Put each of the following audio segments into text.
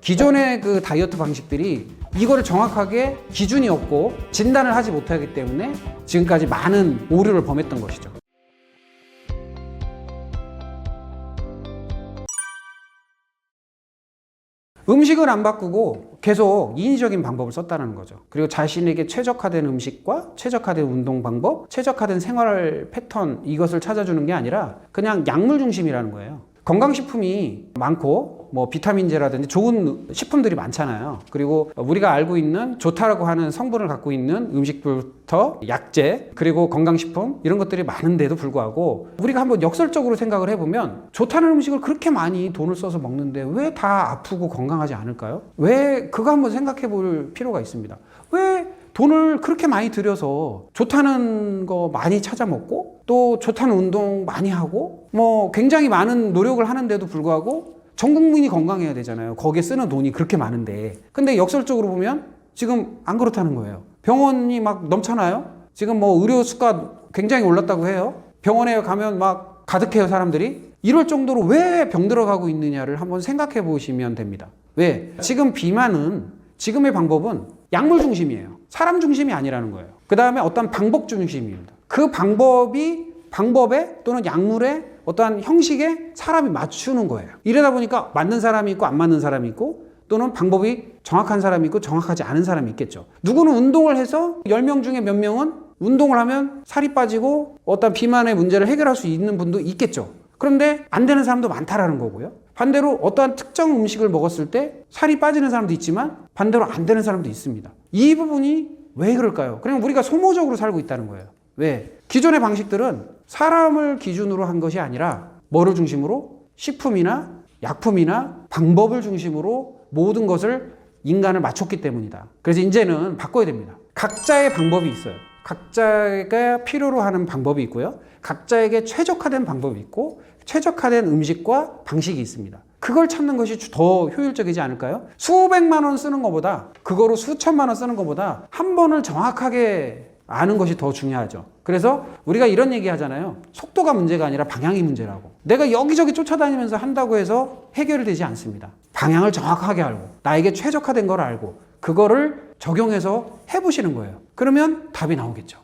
기존의 그 다이어트 방식들이 이거를 정확하게 기준이 없고 진단을 하지 못하기 때문에 지금까지 많은 오류를 범했던 것이죠. 음식을 안 바꾸고 계속 인위적인 방법을 썼다는 거죠. 그리고 자신에게 최적화된 음식과 최적화된 운동 방법, 최적화된 생활 패턴, 이것을 찾아주는 게 아니라 그냥 약물 중심이라는 거예요. 건강식품이 많고 뭐 비타민제라든지 좋은 식품들이 많잖아요. 그리고 우리가 알고 있는 좋다라고 하는 성분을 갖고 있는 음식부터 약재, 그리고 건강식품 이런 것들이 많은데도 불구하고 우리가 한번 역설적으로 생각을 해보면 좋다는 음식을 그렇게 많이 돈을 써서 먹는데 왜 다 아프고 건강하지 않을까요? 왜 그거 한번 생각해 볼 필요가 있습니다. 왜 돈을 그렇게 많이 들여서 좋다는 거 많이 찾아 먹고 또 좋다는 운동 많이 하고 뭐 굉장히 많은 노력을 하는데도 불구하고 전 국민이 건강해야 되잖아요. 거기에 쓰는 돈이 그렇게 많은데. 근데 역설적으로 보면 지금 안 그렇다는 거예요. 병원이 막 넘쳐나요? 지금 뭐 의료 수가 굉장히 올랐다고 해요. 병원에 가면 막 가득해요, 사람들이. 이럴 정도로 왜 병들어가고 있느냐를 한번 생각해 보시면 됩니다. 왜? 지금 비만은 지금의 방법은 약물 중심이에요. 사람 중심이 아니라는 거예요. 그 다음에 어떤 방법 중심입니다. 그 방법에 또는 약물에 어떠한 형식에 사람이 맞추는 거예요. 이러다 보니까 맞는 사람이 있고 안 맞는 사람이 있고 또는 방법이 정확한 사람이 있고 정확하지 않은 사람이 있겠죠. 누구는 운동을 해서 10명 중에 몇 명은 운동을 하면 살이 빠지고 어떤 비만의 문제를 해결할 수 있는 분도 있겠죠. 그런데 안 되는 사람도 많다라는 거고요. 반대로 어떠한 특정 음식을 먹었을 때 살이 빠지는 사람도 있지만 반대로 안 되는 사람도 있습니다. 이 부분이 왜 그럴까요? 그냥 우리가 소모적으로 살고 있다는 거예요. 왜? 기존의 방식들은 사람을 기준으로 한 것이 아니라 뭐를 중심으로? 식품이나 약품이나 방법을 중심으로 모든 것을 인간을 맞췄기 때문이다. 그래서 이제는 바꿔야 됩니다. 각자의 방법이 있어요. 각자가 필요로 하는 방법이 있고요. 각자에게 최적화된 방법이 있고 최적화된 음식과 방식이 있습니다. 그걸 찾는 것이 더 효율적이지 않을까요? 수백만 원 쓰는 것보다 그거로 수천만 원 쓰는 것보다 한 번을 정확하게 아는 것이 더 중요하죠. 그래서 우리가 이런 얘기 하잖아요. 속도가 문제가 아니라 방향이 문제라고. 내가 여기저기 쫓아다니면서 한다고 해서 해결되지 않습니다. 방향을 정확하게 알고 나에게 최적화된 걸 알고 그거를 적용해서 해보시는 거예요. 그러면 답이 나오겠죠.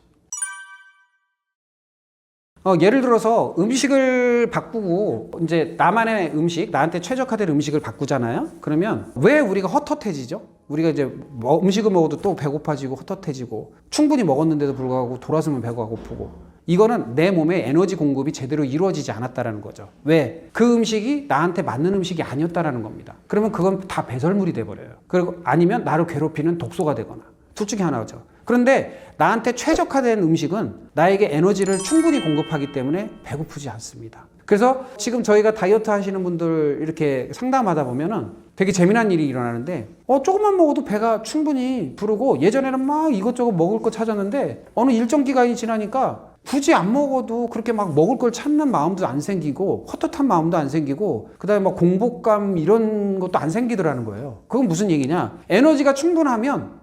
예를 들어서 음식을 바꾸고 이제 나만의 음식, 나한테 최적화된 음식을 바꾸잖아요. 그러면 왜 우리가 헛헛해지죠? 우리가 이제 음식을 먹어도 또 배고파지고 헛헛해지고 충분히 먹었는데도 불구하고 돌아서면 배가 고프고 이거는 내 몸에 에너지 공급이 제대로 이루어지지 않았다라는 거죠. 왜? 그 음식이 나한테 맞는 음식이 아니었다라는 겁니다. 그러면 그건 다 배설물이 돼버려요. 그리고 아니면 나를 괴롭히는 독소가 되거나 둘 중에 하나죠. 그런데 나한테 최적화된 음식은 나에게 에너지를 충분히 공급하기 때문에 배고프지 않습니다. 그래서 지금 저희가 다이어트 하시는 분들 이렇게 상담하다 보면은 되게 재미난 일이 일어나는데 조금만 먹어도 배가 충분히 부르고 예전에는 막 이것저것 먹을 거 찾았는데 어느 일정 기간이 지나니까 굳이 안 먹어도 그렇게 막 먹을 걸 찾는 마음도 안 생기고 헛헛한 마음도 안 생기고 그 다음에 막 공복감 이런 것도 안 생기더라는 거예요. 그건 무슨 얘기냐? 에너지가 충분하면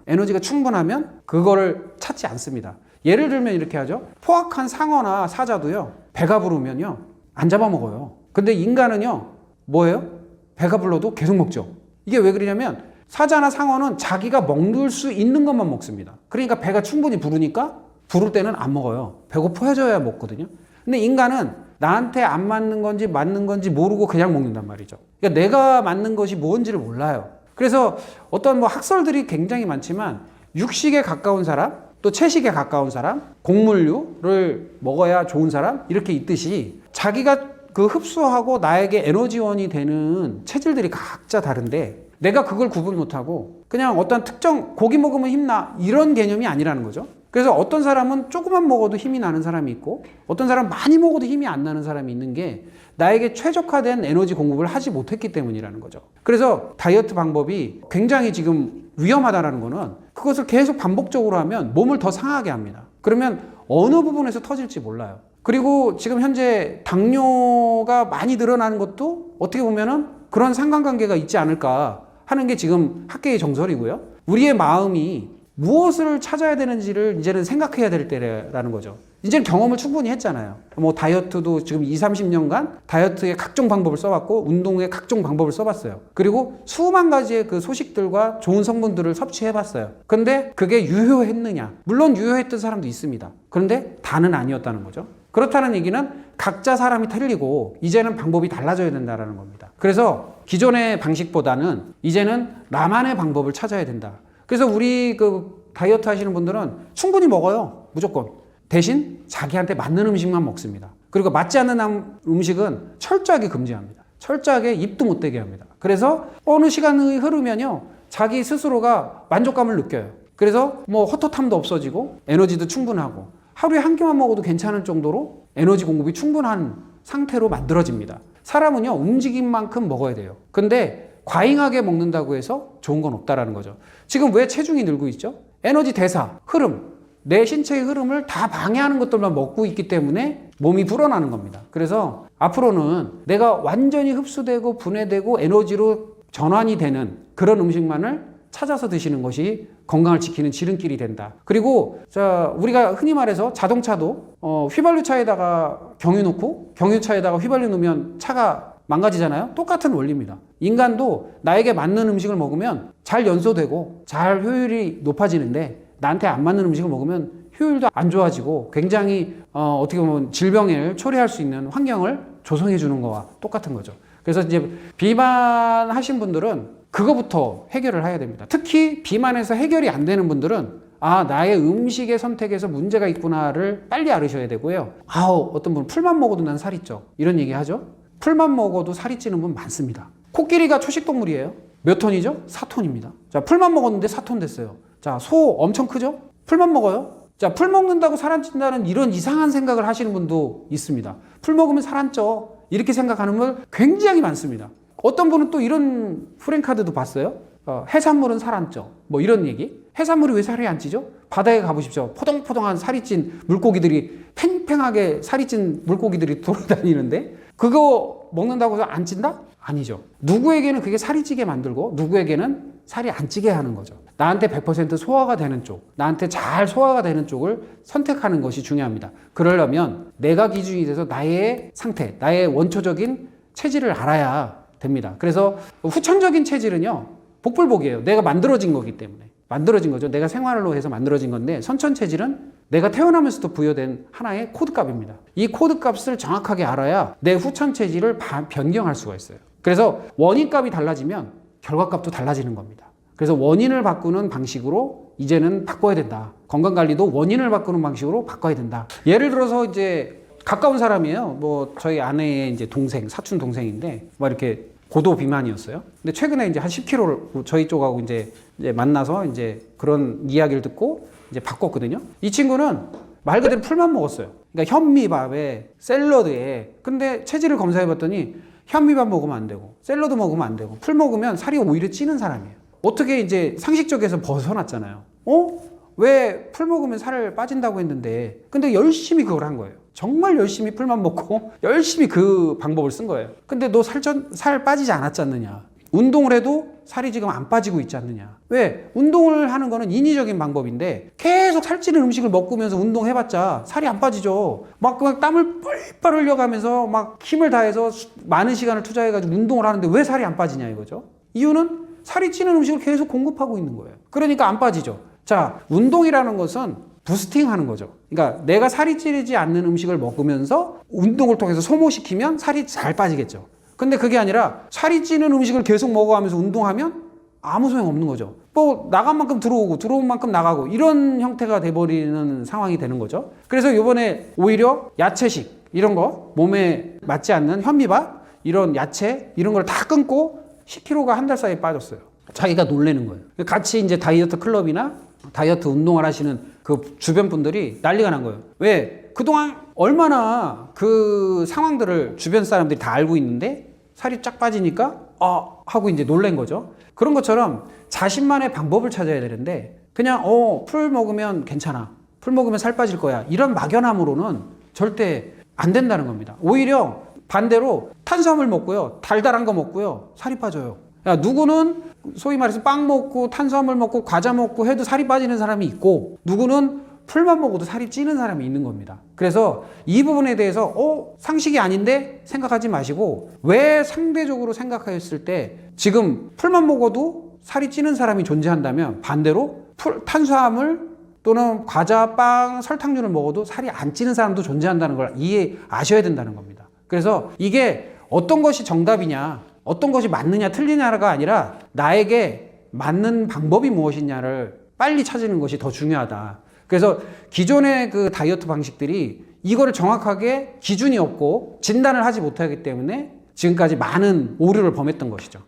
그거를 찾지 않습니다. 예를 들면 이렇게 하죠. 포악한 상어나 사자도요 배가 부르면요 안 잡아먹어요. 근데 인간은요 뭐예요? 배가 불러도 계속 먹죠. 이게 왜 그러냐면 사자나 상어는 자기가 먹을 수 있는 것만 먹습니다. 그러니까 배가 충분히 부르니까 부를 때는 안 먹어요. 배고파져야 먹거든요. 근데 인간은 나한테 안 맞는 건지 맞는 건지 모르고 그냥 먹는단 말이죠. 그러니까 내가 맞는 것이 뭔지를 몰라요. 그래서 어떤 뭐 학설들이 굉장히 많지만 육식에 가까운 사람, 또 채식에 가까운 사람, 곡물류를 먹어야 좋은 사람 이렇게 있듯이 자기가 그 흡수하고 나에게 에너지원이 되는 체질들이 각자 다른데 내가 그걸 구분 못하고 그냥 어떤 특정 고기 먹으면 힘나 이런 개념이 아니라는 거죠. 그래서 어떤 사람은 조금만 먹어도 힘이 나는 사람이 있고 어떤 사람은 많이 먹어도 힘이 안 나는 사람이 있는 게 나에게 최적화된 에너지 공급을 하지 못했기 때문이라는 거죠. 그래서 다이어트 방법이 굉장히 지금 위험하다는 거는 그것을 계속 반복적으로 하면 몸을 더 상하게 합니다. 그러면 어느 부분에서 터질지 몰라요. 그리고 지금 현재 당뇨가 많이 늘어나는 것도 어떻게 보면은 그런 상관관계가 있지 않을까 하는 게 지금 학계의 정설이고요. 우리의 마음이 무엇을 찾아야 되는지를 이제는 생각해야 될 때라는 거죠. 이제는 경험을 충분히 했잖아요. 뭐 다이어트도 지금 20, 30년간 다이어트의 각종 방법을 써봤고 운동의 각종 방법을 써봤어요. 그리고 수만 가지의 그 소식들과 좋은 성분들을 섭취해봤어요. 근데 그게 유효했느냐? 물론 유효했던 사람도 있습니다. 그런데 다는 아니었다는 거죠. 그렇다는 얘기는 각자 사람이 틀리고 이제는 방법이 달라져야 된다는 겁니다. 그래서 기존의 방식보다는 이제는 나만의 방법을 찾아야 된다. 그래서 우리 그 다이어트 하시는 분들은 충분히 먹어요. 무조건. 대신 자기한테 맞는 음식만 먹습니다. 그리고 맞지 않는 음식은 철저하게 금지합니다. 철저하게 입도 못 대게 합니다. 그래서 어느 시간이 흐르면요, 자기 스스로가 만족감을 느껴요. 그래서 뭐 헛헛함도 없어지고 에너지도 충분하고 하루에 한 끼만 먹어도 괜찮을 정도로 에너지 공급이 충분한 상태로 만들어집니다. 사람은요, 움직인 만큼 먹어야 돼요. 근데 과잉하게 먹는다고 해서 좋은 건 없다라는 거죠. 지금 왜 체중이 늘고 있죠? 에너지 대사, 흐름, 내 신체의 흐름을 다 방해하는 것들만 먹고 있기 때문에 몸이 불어나는 겁니다. 그래서 앞으로는 내가 완전히 흡수되고 분해되고 에너지로 전환이 되는 그런 음식만을 찾아서 드시는 것이 건강을 지키는 지름길이 된다. 그리고 우리가 흔히 말해서 자동차도 휘발유차에다가 경유 넣고 경유차에다가 휘발유 넣으면 차가 망가지잖아요. 똑같은 원리입니다. 인간도 나에게 맞는 음식을 먹으면 잘 연소되고 잘 효율이 높아지는데 나한테 안 맞는 음식을 먹으면 효율도 안 좋아지고 굉장히 어떻게 보면 질병을 초래할 수 있는 환경을 조성해 주는 거와 똑같은 거죠. 그래서 이제 비만하신 분들은 그거부터 해결을 해야 됩니다. 특히 비만에서 해결이 안 되는 분들은 나의 음식의 선택에서 문제가 있구나를 빨리 알으셔야 되고요. 어떤 분은 풀만 먹어도 난 살이 쪄. 이런 얘기 하죠. 풀만 먹어도 살이 찌는 분 많습니다. 코끼리가 초식동물이에요. 몇 톤이죠? 4톤입니다. 자, 풀만 먹었는데 4톤 됐어요. 자, 소 엄청 크죠? 풀만 먹어요. 자, 풀 먹는다고 살 안 찐다는 이런 이상한 생각을 하시는 분도 있습니다. 풀 먹으면 살 안 쪄. 이렇게 생각하는 분 굉장히 많습니다. 어떤 분은 또 이런 프랭카드도 봤어요. 해산물은 살 안 쪄. 뭐 이런 얘기. 해산물이 왜 살이 안 찌죠? 바다에 가보십시오. 포동포동한 살이 찐 물고기들이 팽팽하게 살이 찐 물고기들이 돌아다니는데 그거 먹는다고 해서 안 찐다? 아니죠. 누구에게는 그게 살이 찌게 만들고 누구에게는 살이 안 찌게 하는 거죠. 나한테 100% 소화가 되는 쪽, 나한테 잘 소화가 되는 쪽을 선택하는 것이 중요합니다. 그러려면 내가 기준이 돼서 나의 상태, 나의 원초적인 체질을 알아야 됩니다. 그래서 후천적인 체질은요, 복불복이에요. 내가 만들어진 거기 때문에. 만들어진 거죠. 내가 생활로 해서 만들어진 건데 선천 체질은 내가 태어나면서부터 부여된 하나의 코드값입니다. 이 코드값을 정확하게 알아야 내 후천 체질을 변경할 수가 있어요. 그래서 원인값이 달라지면 결과값도 달라지는 겁니다. 그래서 원인을 바꾸는 방식으로 이제는 바꿔야 된다. 건강관리도 원인을 바꾸는 방식으로 바꿔야 된다. 예를 들어서 이제 가까운 사람이에요. 뭐 저희 아내의 이제 동생, 사촌 동생인데 막 이렇게 고도 비만이었어요. 근데 최근에 이제 한 10kg를 저희 쪽하고 이제 만나서 이제 그런 이야기를 듣고 이제 바꿨거든요. 이 친구는 말 그대로 풀만 먹었어요. 그러니까 현미밥에 샐러드에. 근데 체질을 검사해 봤더니 현미밥 먹으면 안 되고 샐러드 먹으면 안 되고 풀 먹으면 살이 오히려 찌는 사람이에요. 어떻게 이제 상식적에서 벗어났잖아요. 왜 풀 먹으면 살 빠진다고 했는데 근데 열심히 그걸 한 거예요. 정말 열심히 풀만 먹고 열심히 그 방법을 쓴 거예요. 근데 너 살 빠지지 않았지 않느냐. 운동을 해도 살이 지금 안 빠지고 있지 않느냐. 왜? 운동을 하는 거는 인위적인 방법인데 계속 살찌는 음식을 먹으면서 운동해봤자 살이 안 빠지죠. 막 땀을 뻘뻘 흘려가면서 막 힘을 다해서 많은 시간을 투자해가지고 운동을 하는데 왜 살이 안 빠지냐 이거죠. 이유는 살이 찌는 음식을 계속 공급하고 있는 거예요. 그러니까 안 빠지죠. 자, 운동이라는 것은 부스팅 하는 거죠. 그러니까 내가 살이 찌지 않는 음식을 먹으면서 운동을 통해서 소모시키면 살이 잘 빠지겠죠. 근데 그게 아니라 살이 찌는 음식을 계속 먹어가면서 운동하면 아무 소용 없는 거죠. 뭐 나간 만큼 들어오고 들어온 만큼 나가고 이런 형태가 돼버리는 상황이 되는 거죠. 그래서 이번에 오히려 야채식 이런 거 몸에 맞지 않는 현미밥 이런 야채 이런 걸 다 끊고 10kg가 한 달 사이에 빠졌어요. 자기가 놀래는 거예요. 같이 이제 다이어트 클럽이나 다이어트 운동을 하시는 그 주변 분들이 난리가 난 거예요. 왜? 그동안 얼마나 그 상황들을 주변 사람들이 다 알고 있는데 살이 쫙 빠지니까 하고 이제 놀란 거죠. 그런 것처럼 자신만의 방법을 찾아야 되는데 그냥 풀 먹으면 괜찮아. 풀 먹으면 살 빠질 거야. 이런 막연함으로는 절대 안 된다는 겁니다. 오히려 반대로 탄수화물 먹고요. 달달한 거 먹고요. 살이 빠져요. 야, 누구는 소위 말해서 빵 먹고 탄수화물 먹고 과자 먹고 해도 살이 빠지는 사람이 있고 누구는 풀만 먹어도 살이 찌는 사람이 있는 겁니다. 그래서 이 부분에 대해서 상식이 아닌데 생각하지 마시고, 왜 상대적으로 생각했을 때 지금 풀만 먹어도 살이 찌는 사람이 존재한다면 반대로 탄수화물 또는 과자, 빵, 설탕류를 먹어도 살이 안 찌는 사람도 존재한다는 걸 이해하셔야 된다는 겁니다. 그래서 이게 어떤 것이 정답이냐, 어떤 것이 맞느냐 틀리냐가 아니라 나에게 맞는 방법이 무엇이냐를 빨리 찾는 것이 더 중요하다. 그래서 기존의 그 다이어트 방식들이 이거를 정확하게 기준이 없고 진단을 하지 못하기 때문에 지금까지 많은 오류를 범했던 것이죠.